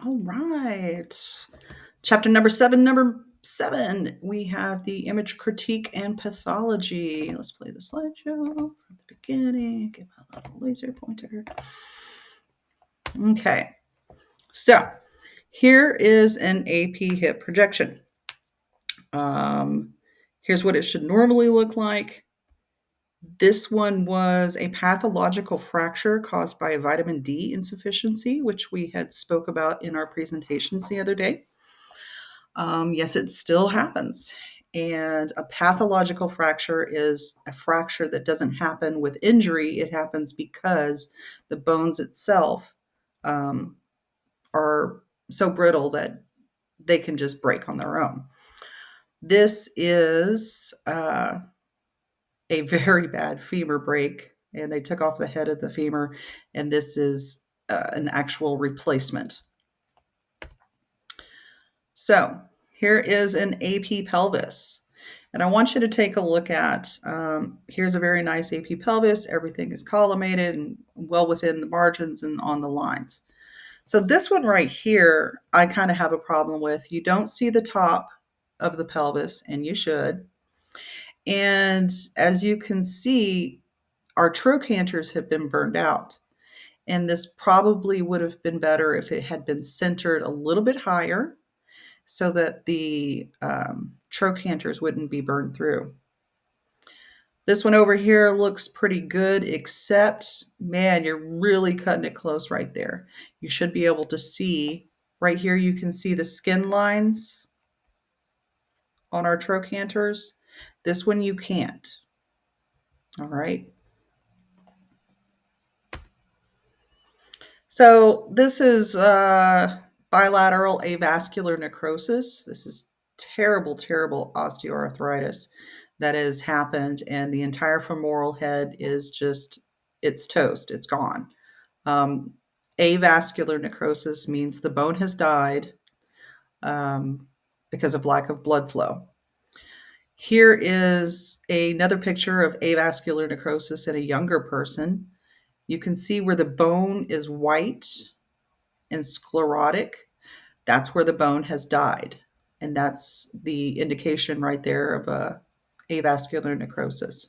All right. Chapter number seven, we have the image critique and pathology. Let's play the slideshow from the beginning. Get my little laser pointer. Okay. So here is an AP hip projection. Here's what it should normally look like. This one was a pathological fracture caused by a vitamin D insufficiency, which we had spoke about in our presentations the other day. Yes, it still happens. And a pathological fracture is a fracture that doesn't happen with injury. It happens because the bones itself um, are so brittle that they can just break on their own. This is a very bad femur break, and they took off the head of the femur, and this is an actual replacement. So here is an AP pelvis. And I want you to take a look at, here's a very nice AP pelvis. Everything is collimated and well within the margins and on the lines. So this one right here, I kind of have a problem with. You don't see the top of the pelvis, and you should. And as you can see, our trochanters have been burned out. And this probably would have been better if it had been centered a little bit higher so that the trochanters wouldn't be burned through. This one over here looks pretty good, except, man, you're really cutting it close right there. You should be able to see, right here you can see the skin lines on our trochanters. This one you can't. All right. So this is bilateral avascular necrosis. This is terrible, terrible osteoarthritis that has happened, and the entire femoral head is just, it's toast, it's gone. Avascular necrosis means the bone has died because of lack of blood flow. Here is another picture of avascular necrosis in a younger person. You can see where the bone is white and sclerotic. That's where the bone has died. And that's the indication right there of avascular necrosis.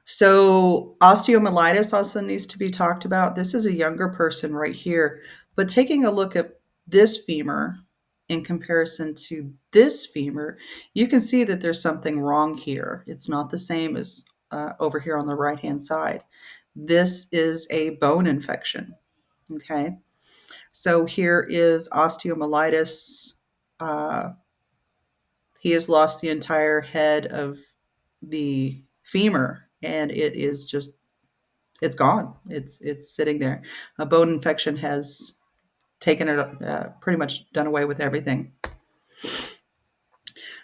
So osteomyelitis also needs to be talked about. This is a younger person right here, but taking a look at this femur in comparison to this femur, you can see that there's something wrong here. It's not the same as over here on the right-hand side. This is a bone infection, okay? So here is osteomyelitis. He has lost the entire head of the femur, and it is just, it's gone. It's sitting there. A bone infection has taken it, pretty much done away with everything.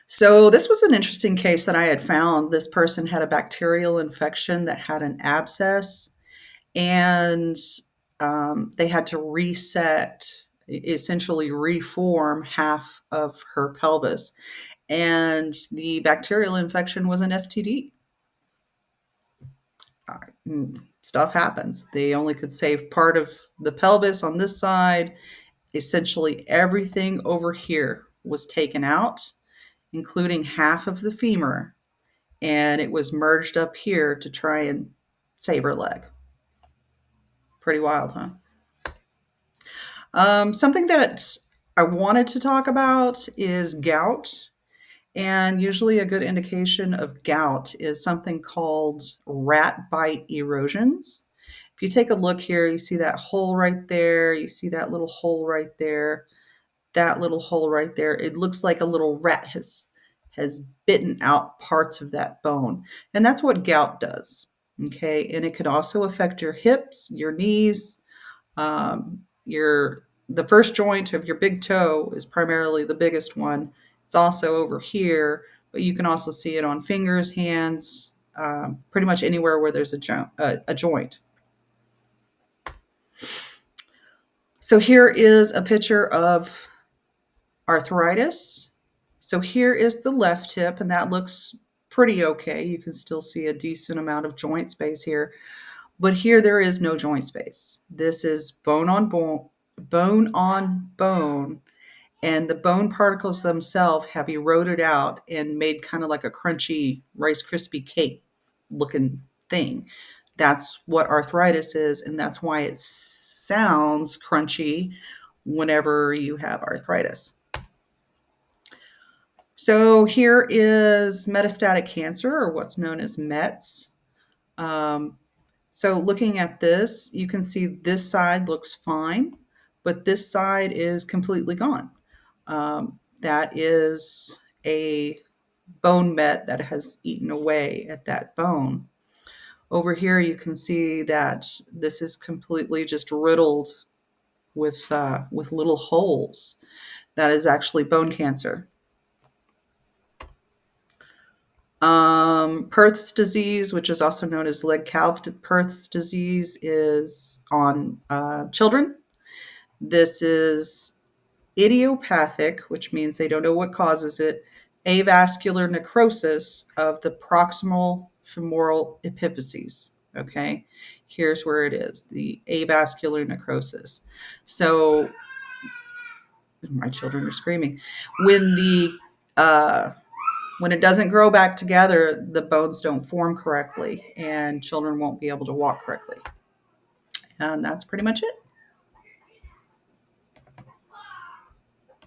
So this was an interesting case that I had found. This person had a bacterial infection that had an abscess, and they had to reset, essentially reform half of her pelvis. And the bacterial infection was an STD. Stuff happens. They only could save part of the pelvis on this side. Essentially, everything over here was taken out, including half of the femur, and it was merged up here to try and save her leg. Pretty wild, huh? Something that I wanted to talk about is gout. And usually a good indication of gout is something called rat bite erosions. If you take a look here, you see that hole right there. You see that little hole right there. That little hole right there. It looks like a little rat has bitten out parts of that bone. And that's what gout does. Okay. And it could also affect your hips, your knees, the first joint of your big toe is primarily the biggest one. It's also over here, but you can also see it on fingers, hands, pretty much anywhere where there's a joint. So here is a picture of arthritis. So here is the left hip, and that looks pretty okay. You can still see a decent amount of joint space here. But here there is no joint space. This is bone on bone, bone on bone, and the bone particles themselves have eroded out and made kind of like a crunchy Rice Krispie cake looking thing. That's what arthritis is, and that's why it sounds crunchy whenever you have arthritis. So here is metastatic cancer, or what's known as METS. Um, so looking at this, you can see this side looks fine, but this side is completely gone. That is a bone met that has eaten away at that bone. Over here, you can see that this is completely just riddled with little holes. That is actually bone cancer. Perth's disease, which is also known as Legg-Calvé-Perth's disease, is on children. This is idiopathic, which means they don't know what causes it, avascular necrosis of the proximal femoral epiphyses. Okay, here's where it is, the avascular necrosis. So, my children are screaming. When the when it doesn't grow back together, the bones don't form correctly, and children won't be able to walk correctly. And that's pretty much it.